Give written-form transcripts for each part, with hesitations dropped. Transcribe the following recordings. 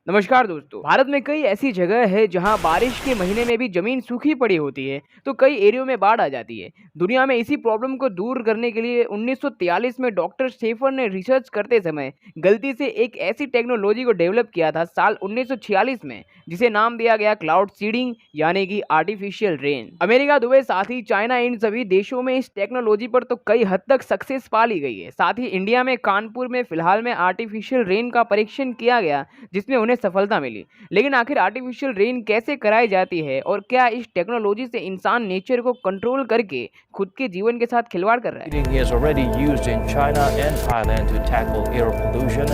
नमस्कार दोस्तों। भारत में कई ऐसी जगह है जहां बारिश के महीने में भी जमीन सूखी पड़ी होती है तो कई एरियो में बाढ़ आ जाती है। दुनिया में इसी प्रॉब्लम को दूर करने के लिए 1943 में डॉक्टर शेफर ने रिसर्च करते समय गलती से एक ऐसी टेक्नोलॉजी को डेवलप किया था साल 1946 में, जिसे नाम दिया गया क्लाउड सीडिंग यानी कि आर्टिफिशियल रेन। अमेरिका, दुबई, साथ ही चाइना, इन सभी देशों में इस टेक्नोलॉजी पर तो कई हद तक सक्सेस पा ली गई है। साथ ही इंडिया में कानपुर में फिलहाल में आर्टिफिशियल रेन का परीक्षण किया गया जिसमें उन्हें सफलता मिली। लेकिन आखिर आर्टिफिशियल रेन कैसे कराई जाती है और क्या इस टेक्नोलॉजी से इंसान नेचर को कंट्रोल करके खुद के जीवन के साथ खिलवाड़ कर रहा है? Heating is already used in China and Thailand to tackle air pollution.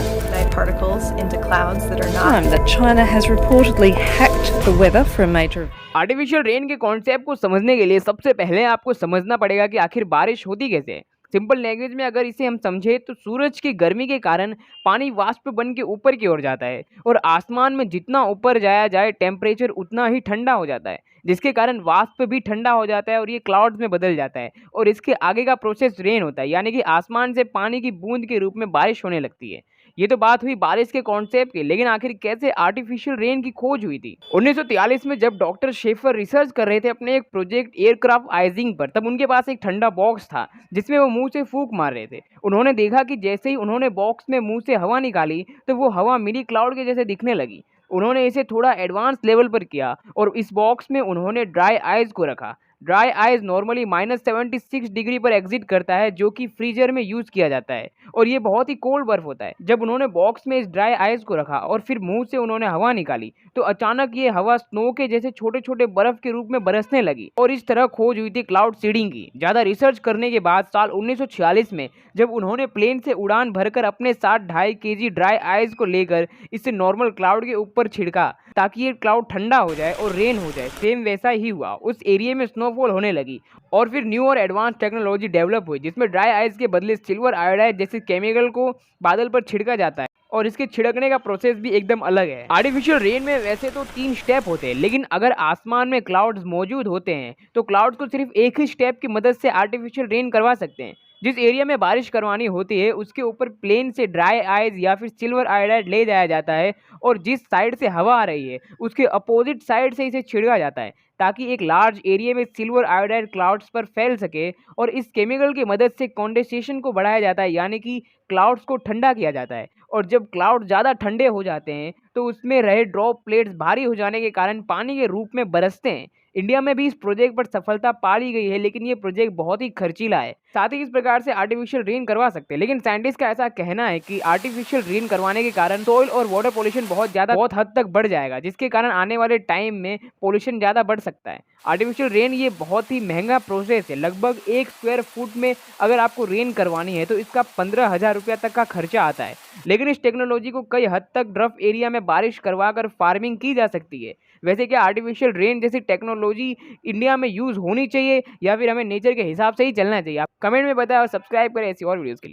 Particles into clouds that are not. That China has reportedly hacked the weather for a major. Artificial rain के कॉन्सेप्ट को समझने के लिए सबसे पहले आपको समझना पड़ेगा कि आखिर बारिश होती कैसे है। सिंपल लैंग्वेज में अगर इसे हम समझे तो सूरज की गर्मी के कारण पानी वाष्प बन के ऊपर की ओर जाता है और आसमान में जितना ऊपर जाया जाए टेम्परेचर उतना ही ठंडा हो जाता है, जिसके कारण वाष्प भी ठंडा हो जाता है और ये क्लाउड्स में बदल जाता है और इसके आगे का प्रोसेस रेन होता है, यानी कि आसमान से पानी की बूंद के रूप में बारिश होने लगती है। ये तो बात हुई बारिश के कॉन्सेप्ट की, लेकिन आखिर कैसे आर्टिफिशियल रेन की खोज हुई थी? 1943 में जब डॉक्टर शेफर रिसर्च कर रहे थे अपने एक प्रोजेक्ट एयरक्राफ्ट आइजिंग पर, तब उनके पास एक ठंडा बॉक्स था जिसमें वो मुंह से फूंक मार रहे थे। उन्होंने देखा कि जैसे ही उन्होंने बॉक्स में मुंह से हवा निकाली तो वो हवा मिनी क्लाउड के जैसे दिखने लगी। उन्होंने इसे थोड़ा एडवांस लेवल पर किया और इस बॉक्स में उन्होंने ड्राई आइज को रखा। ड्राई आइस नॉर्मली -76 डिग्री पर एग्जिट करता है, जो कि फ्रीजर में यूज किया जाता है और ये बहुत ही कोल्ड बर्फ होता है। जब उन्होंने बॉक्स में इस ड्राई आइस को रखा और फिर मुंह से उन्होंने हवा निकाली तो अचानक ये हवा स्नो के जैसे छोटे छोटे बर्फ के रूप में बरसने लगी और इस तरह खोज हुई थी क्लाउड सीडिंग की। ज्यादा रिसर्च करने के बाद साल 1946 में जब उन्होंने प्लेन से उड़ान भरकर अपने साथ 2.5 केजी ड्राई आइस को लेकर इसे नॉर्मल क्लाउड के ऊपर छिड़का ताकि ये क्लाउड ठंडा हो जाए और रेन हो जाए, सेम वैसा ही हुआ। उस एरिया में स्नोफॉल होने लगी और फिर न्यू और एडवांस टेक्नोलॉजी डेवलप हुई जिसमें ड्राई आइस के बदले सिल्वर आयोडाइड जैसे केमिकल को बादल पर छिड़का जाता है और इसके छिड़कने का प्रोसेस भी एकदम अलग है। आर्टिफिशियल रेन में वैसे तो 3 स्टेप होते हैं, लेकिन अगर आसमान में क्लाउड्स मौजूद होते हैं तो क्लाउड्स को सिर्फ एक ही स्टेप की मदद से आर्टिफिशियल रेन करवा सकते हैं। जिस एरिया में बारिश करवानी होती है उसके ऊपर प्लेन से ड्राई आइस या फिर सिल्वर आयोडाइड ले जाया जाता है और जिस साइड से हवा आ रही है उसके अपोजिट साइड से इसे छिड़का जाता है ताकि एक लार्ज एरिया में सिल्वर आयोडाइड क्लाउड्स पर फैल सके और इस केमिकल की मदद से कंडेंसेशन को बढ़ाया जाता है, यानी कि क्लाउड्स को ठंडा किया जाता है। और जब क्लाउड ज़्यादा ठंडे हो जाते हैं तो उसमें रहे ड्रॉप प्लेट्स भारी हो जाने के कारण पानी के रूप में बरसते हैं। इंडिया में भी इस प्रोजेक्ट पर सफलता पा ली गई है, लेकिन ये प्रोजेक्ट बहुत ही खर्चीला है। साथ ही इस प्रकार से आर्टिफिशियल रेन करवा सकते हैं, लेकिन साइंटिस्ट का ऐसा कहना है कि आर्टिफिशियल रेन करवाने के कारण सॉइल और वाटर पोल्यूशन बहुत हद तक बढ़ जाएगा, जिसके कारण आने वाले टाइम में पोल्यूशन ज़्यादा बढ़ सकता है। आर्टिफिशियल रेन ये बहुत ही महंगा प्रोसेस है। लगभग 1 स्क्वायर फुट में अगर आपको रेन करवानी है तो इसका 15,000 रुपया तक का खर्चा आता है। लेकिन इस टेक्नोलॉजी को कई हद तक रफ एरिया में बारिश करवा कर फार्मिंग की जा सकती है। वैसे क्या आर्टिफिशियल रेन जैसी टेक्नोलॉजी इंडिया में यूज होनी चाहिए या फिर हमें नेचर के हिसाब से ही चलना चाहिए? आप कमेंट में बताएं और सब्सक्राइब करें ऐसी और वीडियोस के लिए।